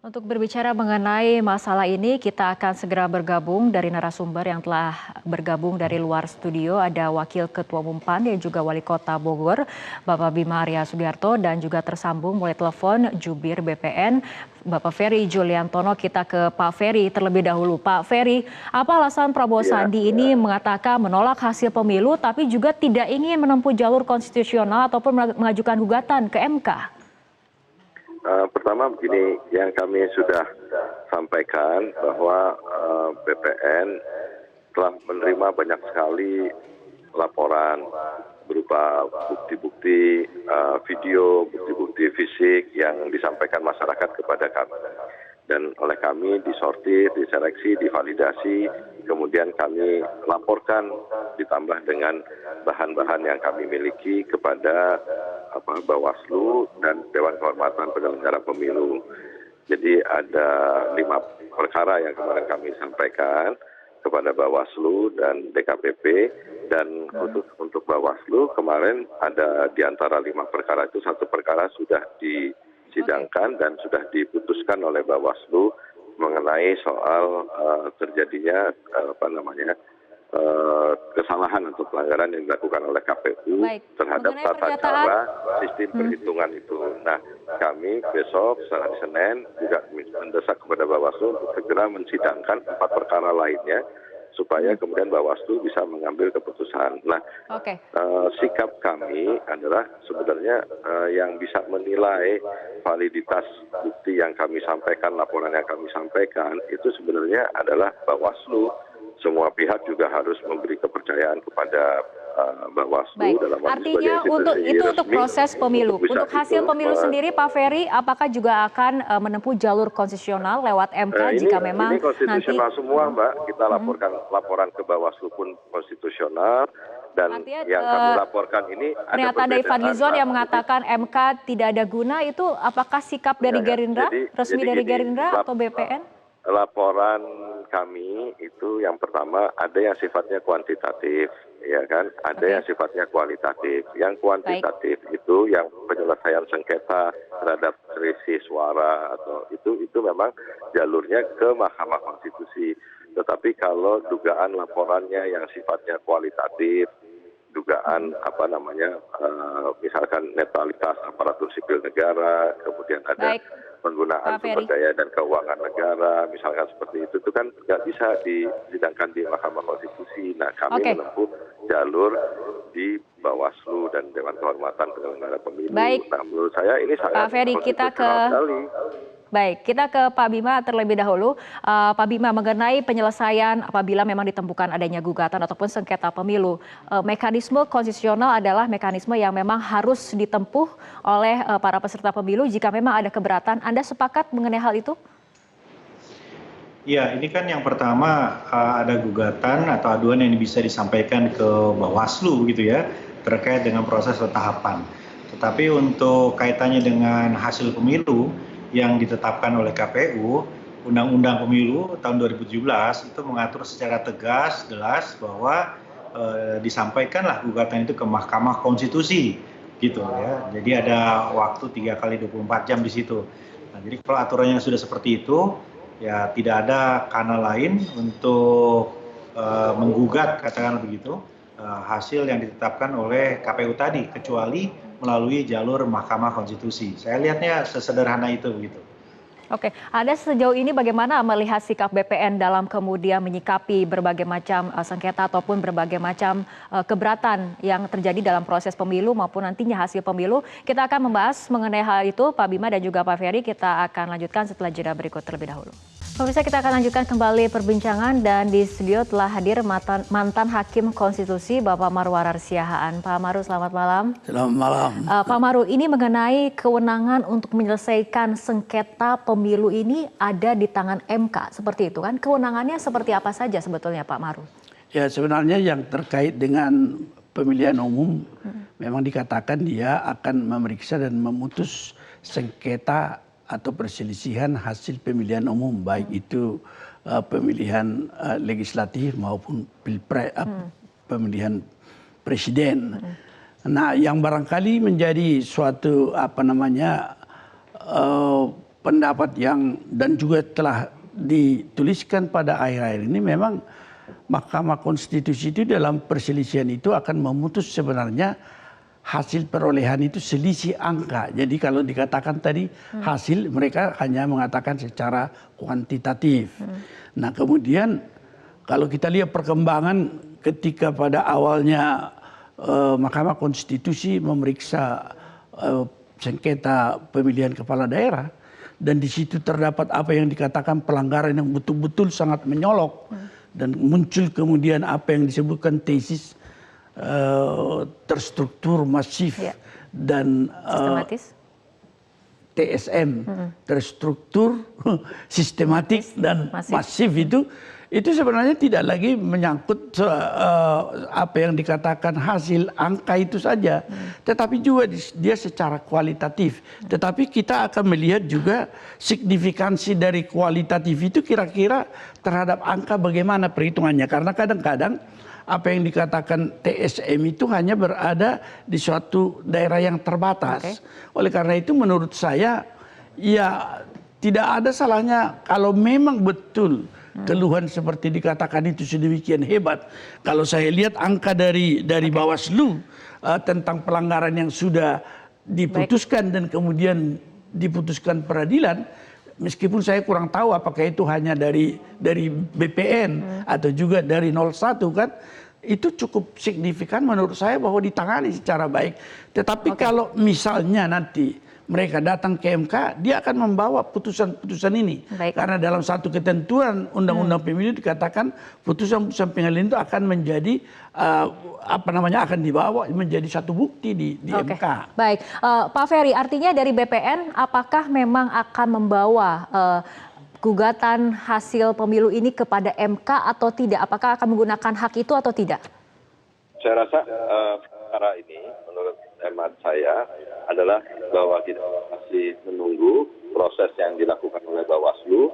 Untuk berbicara mengenai masalah ini, kita akan segera bergabung dari narasumber yang telah bergabung dari luar studio. Ada Wakil Ketua Umum PAN yang juga Wali Kota Bogor, Bapak Bima Arya Sugiarto, dan juga tersambung melalui telepon Jubir BPN, Bapak Ferry Juliantono. Kita ke Pak Ferry terlebih dahulu. Pak Ferry, apa alasan Prabowo Sandi ini mengatakan menolak hasil pemilu, tapi juga tidak ingin menempuh jalur konstitusional ataupun mengajukan gugatan ke MK? Pertama begini, yang kami sudah sampaikan bahwa BPN telah menerima banyak sekali laporan berupa bukti-bukti video, bukti-bukti fisik yang disampaikan masyarakat kepada kami. Dan oleh kami disortir, diseleksi, divalidasi, kemudian kami laporkan ditambah dengan bahan-bahan yang kami miliki kepada Bawaslu dan Dewan Kehormatan Penyelenggara Pemilu. Jadi ada 5 perkara yang kemarin kami sampaikan kepada Bawaslu dan DKPP, dan khusus untuk Bawaslu kemarin ada di antara 5 perkara itu 1 perkara sudah disidangkan dan sudah diputuskan oleh Bawaslu mengenai soal terjadinya kesalahan atau pelanggaran yang dilakukan oleh KPU terhadap tata cara sistem perhitungan itu. Nah, kami besok hari Senin juga mendesak kepada Bawaslu untuk segera mensidangkan 4 perkara lainnya supaya kemudian Bawaslu bisa mengambil keputusan. Nah, sikap kami adalah sebenarnya yang bisa menilai validitas bukti yang kami sampaikan, laporan yang kami sampaikan itu sebenarnya adalah Bawaslu. Semua pihak juga harus memberi kepercayaan kepada Bawaslu dalam artinya untuk proses pemilu. Untuk hasil pemilu sendiri, Pak Ferry, apakah juga akan menempuh jalur konstitusional lewat MK jika memang ini konstitusional nanti semua, Mbak. Kita laporan ke Bawaslu pun konstitusional. Dan yang kami laporkan ini ada pernyataan dari Fadlizon yang mengatakan MK tidak ada guna, itu apakah sikap dari Gerindra, resmi dari Gerindra atau BPN? Laporan kami itu yang pertama ada yang sifatnya kuantitatif, ya kan? Ada yang sifatnya kualitatif. Yang kuantitatif itu yang penyelesaian sengketa terhadap selisih suara atau itu memang jalurnya ke Mahkamah Konstitusi. Tetapi kalau dugaan laporannya yang sifatnya kualitatif, dugaan misalkan netralitas aparatur sipil negara, kemudian ada penggunaan sumber daya dan keuangan negara, misalkan seperti itu kan nggak bisa disidangkan di Mahkamah Konstitusi. Nah, kami menempuh jalur di Bawaslu dan Dewan Kehormatan Penyelenggara Pemilu. Nah, menurut saya ini sangat konstitusional sekali. Baik, kita ke Pak Bima terlebih dahulu. Pak Bima, mengenai penyelesaian apabila memang ditemukan adanya gugatan ataupun sengketa pemilu, mekanisme konstitusional adalah mekanisme yang memang harus ditempuh oleh para peserta pemilu jika memang ada keberatan. Anda sepakat mengenai hal itu? Ya, ini kan yang pertama ada gugatan atau aduan yang bisa disampaikan ke Bawaslu gitu ya, terkait dengan proses tahapan. Tetapi untuk kaitannya dengan hasil pemilu yang ditetapkan oleh KPU, Undang-Undang Pemilu tahun 2017 itu mengatur secara tegas, jelas bahwa disampaikanlah gugatan itu ke Mahkamah Konstitusi, gitu ya. Jadi ada waktu 3 kali 24 jam di situ. Nah, jadi kalau aturannya sudah seperti itu, ya tidak ada kanal lain untuk menggugat, katakan begitu, hasil yang ditetapkan oleh KPU tadi, kecuali melalui jalur Mahkamah Konstitusi. Saya lihatnya sesederhana itu begitu. Oke, Anda sejauh ini bagaimana melihat sikap BPN dalam kemudian menyikapi berbagai macam sengketa ataupun berbagai macam keberatan yang terjadi dalam proses pemilu maupun nantinya hasil pemilu? Kita akan membahas mengenai hal itu, Pak Bima dan juga Pak Ferry. Kita akan lanjutkan setelah jeda berikut terlebih dahulu. Pemirsa, kita akan lanjutkan kembali perbincangan dan di studio telah hadir mantan Hakim Konstitusi Bapak Marwarar Siahaan. Pak Maru, selamat malam. Selamat malam. Pak Maru, ini mengenai kewenangan untuk menyelesaikan sengketa pemilu ini ada di tangan MK, seperti itu kan? Kewenangannya seperti apa saja sebetulnya Pak Maru? Ya, sebenarnya yang terkait dengan pemilihan umum memang dikatakan dia akan memeriksa dan memutus sengketa atau perselisihan hasil pemilihan umum, baik itu pemilihan legislatif maupun pemilihan presiden. Nah, yang barangkali menjadi suatu pendapat yang dan juga telah dituliskan pada akhir-akhir ini memang Mahkamah Konstitusi itu dalam perselisihan itu akan memutus sebenarnya hasil perolehan itu selisih angka. Jadi kalau dikatakan tadi hasil mereka hanya mengatakan secara kuantitatif. Nah kemudian kalau kita lihat perkembangan ketika pada awalnya Mahkamah Konstitusi memeriksa sengketa pemilihan kepala daerah dan di situ terdapat apa yang dikatakan pelanggaran yang betul-betul sangat menyolok dan muncul kemudian apa yang disebutkan tesis terstruktur masif dan sistematis. TSM terstruktur sistematik dan masif itu sebenarnya tidak lagi menyangkut apa yang dikatakan hasil angka itu saja, tetapi juga dia secara kualitatif. Tetapi kita akan melihat juga signifikansi dari kualitatif itu kira-kira terhadap angka bagaimana perhitungannya. Karena kadang-kadang apa yang dikatakan TSM itu hanya berada di suatu daerah yang terbatas. Oleh karena itu menurut saya ya tidak ada salahnya kalau memang betul keluhan seperti dikatakan itu sedemikian hebat. Kalau saya lihat angka dari Bawaslu tentang pelanggaran yang sudah diputuskan dan kemudian diputuskan peradilan, meskipun saya kurang tahu apakah itu hanya dari BPN atau juga dari 01 kan, itu cukup signifikan menurut saya bahwa ditangani secara baik. Tetapi kalau misalnya nanti mereka datang ke MK, dia akan membawa putusan-putusan ini. Karena dalam satu ketentuan Undang-Undang Pemilu dikatakan putusan-putusan pengadilan itu akan menjadi akan dibawa menjadi satu bukti di MK. Baik, Pak Ferry, artinya dari BPN apakah memang akan membawa gugatan hasil pemilu ini kepada MK atau tidak? Apakah akan menggunakan hak itu atau tidak? Saya rasa perkara ini menurut hemat saya adalah bahwa kita masih menunggu proses yang dilakukan oleh Bawaslu.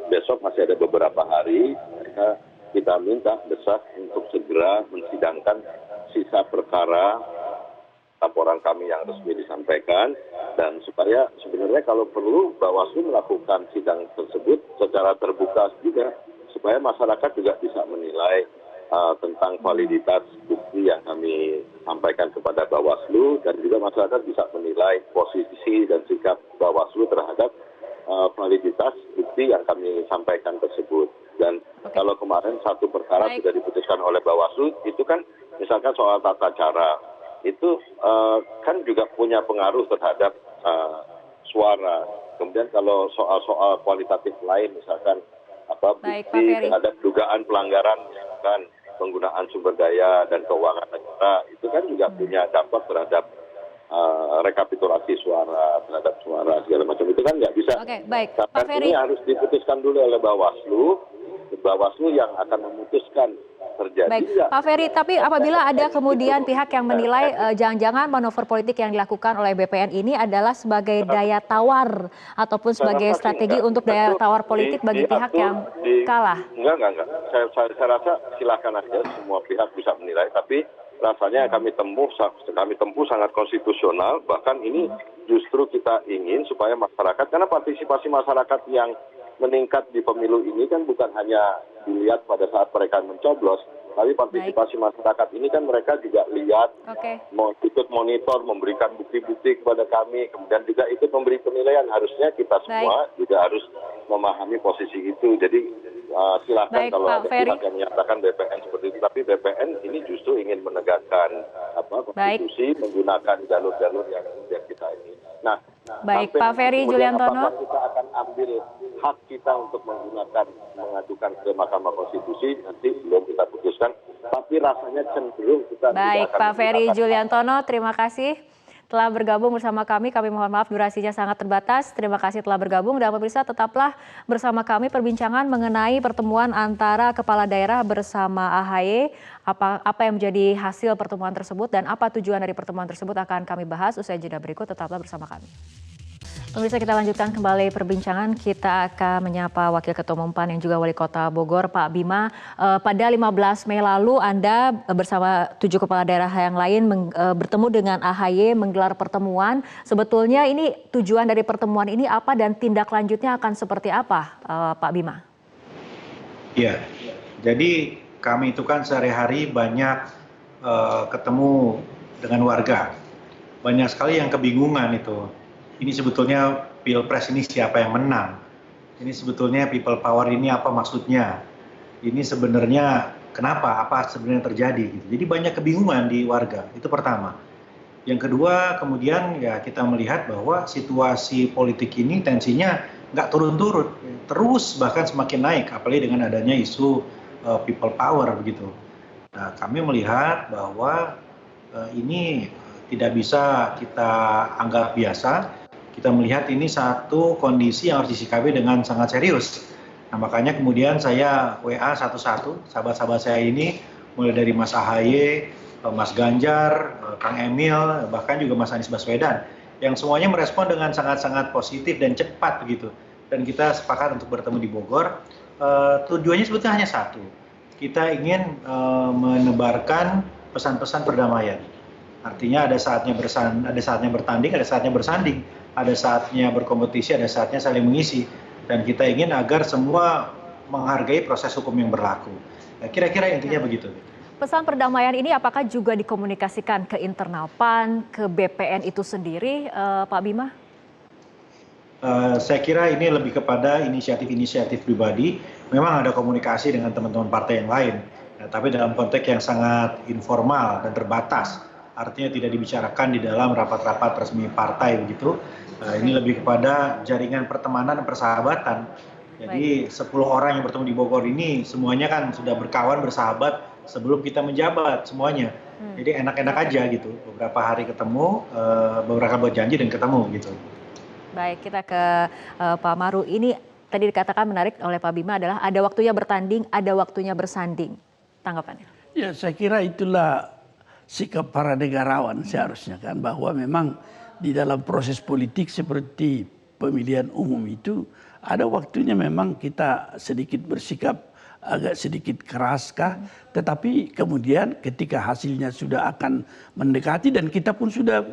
Besok masih ada beberapa hari, maka kita minta desak untuk segera mensidangkan sisa perkara laporan kami yang resmi disampaikan, dan supaya sebenarnya kalau perlu Bawaslu melakukan sidang tersebut secara terbuka juga, supaya masyarakat juga bisa menilai tentang validitas bukti yang kami sampaikan kepada Bawaslu, dan juga masyarakat bisa menilai posisi dan sikap Bawaslu terhadap validitas bukti yang kami sampaikan tersebut. Dan kalau kemarin satu perkara sudah diputuskan oleh Bawaslu, itu kan misalkan soal tata cara, itu kan juga punya pengaruh terhadap suara. Kemudian kalau soal-soal kualitatif lain, misalkan bukti terhadap dugaan pelanggaran, misalkan penggunaan sumber daya dan keuangan negara, itu kan juga punya dampak terhadap rekapitulasi suara, terhadap suara segala macam, itu kan nggak bisa. Pak Ferry, ini harus diputuskan dulu oleh Bawaslu yang akan memutuskan terjadi. Pak Ferry, tapi apabila ada kemudian pihak yang menilai jangan-jangan manuver politik yang dilakukan oleh BPN ini adalah sebagai daya tawar ataupun sebagai strategi untuk daya tawar politik bagi pihak yang kalah. Enggak. Saya rasa silakan aja semua pihak bisa menilai, tapi rasanya kami tempuh sangat konstitusional. Bahkan ini justru kita ingin supaya masyarakat, karena partisipasi masyarakat yang meningkat di pemilu ini kan bukan hanya dilihat pada saat mereka mencoblos, tapi partisipasi masyarakat ini kan mereka juga lihat, ikut monitor, memberikan bukti-bukti kepada kami, kemudian juga ikut memberi penilaian. Harusnya kita semua juga harus memahami posisi itu. Jadi silakan kalau ada pihak yang menyatakan BPN seperti itu, tapi BPN ini justru ingin menegakkan konstitusi, menggunakan jalur-jalur yang kemudian kita ini. Nah, Pak Ferry Juliantono, apakah kita akan ambil hak kita untuk mengajukan ke Mahkamah Konstitusi, nanti belum kita putuskan, tapi rasanya cenderung kita tidak akan. Pak Ferry Juliantono, terima kasih telah bergabung bersama kami. Kami mohon maaf durasinya sangat terbatas. Terima kasih telah bergabung, dan pemirsa tetaplah bersama kami perbincangan mengenai pertemuan antara kepala daerah bersama AHY. Apa yang menjadi hasil pertemuan tersebut dan apa tujuan dari pertemuan tersebut akan kami bahas usai jeda berikut. Tetaplah bersama kami. Pemirsa, kita lanjutkan kembali perbincangan. Kita akan menyapa Wakil Ketua Umum PAN yang juga Wali Kota Bogor, Pak Bima. Pada 15 Mei lalu Anda bersama 7 kepala daerah yang lain bertemu dengan AHY menggelar pertemuan. Sebetulnya ini tujuan dari pertemuan ini apa dan tindak lanjutnya akan seperti apa, Pak Bima? Iya, jadi kami itu kan sehari-hari banyak ketemu dengan warga. Banyak sekali yang kebingungan itu. Ini sebetulnya Pilpres ini siapa yang menang? Ini sebetulnya people power ini apa maksudnya? Ini sebenarnya kenapa? Apa sebenarnya terjadi? Gitu. Jadi banyak kebingungan di warga, itu pertama. Yang kedua, kemudian ya kita melihat bahwa situasi politik ini tensinya nggak turun-turun, terus bahkan semakin naik, apalagi dengan adanya isu people power begitu. Nah, kami melihat bahwa ini tidak bisa kita anggap biasa. Kita melihat ini satu kondisi yang harus disikapi dengan sangat serius. Nah, makanya kemudian saya WA satu-satu sahabat-sahabat saya ini, mulai dari Mas AHY, Mas Ganjar, Kang Emil, bahkan juga Mas Anies Baswedan, yang semuanya merespon dengan sangat-sangat positif dan cepat begitu. Dan kita sepakat untuk bertemu di Bogor. Tujuannya sebetulnya hanya satu. Kita ingin menebarkan pesan-pesan perdamaian. Artinya ada saatnya bertanding, ada saatnya bersanding, ada saatnya berkompetisi, ada saatnya saling mengisi. Dan kita ingin agar semua menghargai proses hukum yang berlaku. Nah, kira-kira intinya begitu. Pesan perdamaian ini apakah juga dikomunikasikan ke internal PAN, ke BPN itu sendiri, Pak Bima? Saya kira ini lebih kepada inisiatif-inisiatif pribadi. Memang ada komunikasi dengan teman-teman partai yang lain, tapi dalam konteks yang sangat informal dan terbatas. Artinya tidak dibicarakan di dalam rapat-rapat resmi partai begitu. Ini lebih kepada jaringan pertemanan dan persahabatan. Jadi 10 orang yang bertemu di Bogor ini semuanya kan sudah berkawan, bersahabat sebelum kita menjabat semuanya. Jadi enak-enak aja gitu. Beberapa hari ketemu, beberapa buat janji dan ketemu gitu. Baik, kita ke Pak Maru. Ini tadi dikatakan menarik oleh Pak Bima adalah ada waktunya bertanding, ada waktunya bersanding. Tanggapannya? Ya, saya kira itulah sikap para negarawan seharusnya kan, bahwa memang di dalam proses politik seperti pemilihan umum itu ada waktunya memang kita sedikit bersikap agak sedikit keraskah, tetapi kemudian ketika hasilnya sudah akan mendekati dan kita pun sudah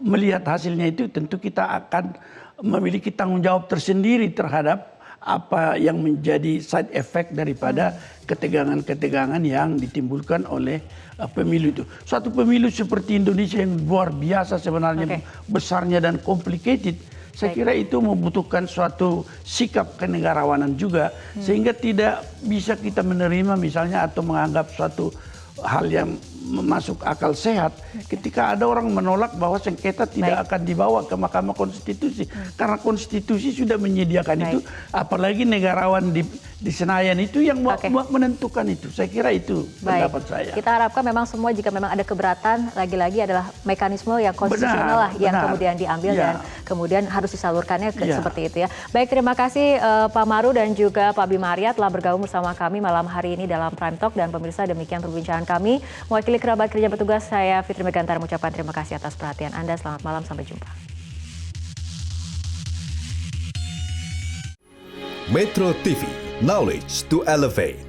melihat hasilnya itu, tentu kita akan memiliki tanggung jawab tersendiri terhadap apa yang menjadi side effect daripada ketegangan-ketegangan yang ditimbulkan oleh pemilu itu. Suatu pemilu seperti Indonesia yang luar biasa sebenarnya besarnya dan complicated, saya kira itu membutuhkan suatu sikap kenegarawanan juga, sehingga tidak bisa kita menerima misalnya atau menganggap suatu hal yang masuk akal sehat ketika ada orang menolak bahwa sengketa tidak akan dibawa ke Mahkamah Konstitusi karena konstitusi sudah menyediakan itu, apalagi negarawan di Senayan itu yang menentukan itu. Saya kira itu pendapat saya. Kita harapkan memang semua, jika memang ada keberatan, lagi-lagi adalah mekanisme yang konstitusional lah yang kemudian diambil dan kemudian harus disalurkannya seperti itu ya. Baik, terima kasih Pak Maru dan juga Pak Bima Arya telah bergabung bersama kami malam hari ini dalam Prime Talk. Dan pemirsa, demikian perbincangan kami. Mewakili kerabat kerja bertugas, saya Fitri Megantara mengucapkan terima kasih atas perhatian Anda. Selamat malam, sampai jumpa. Metro TV, knowledge to elevate.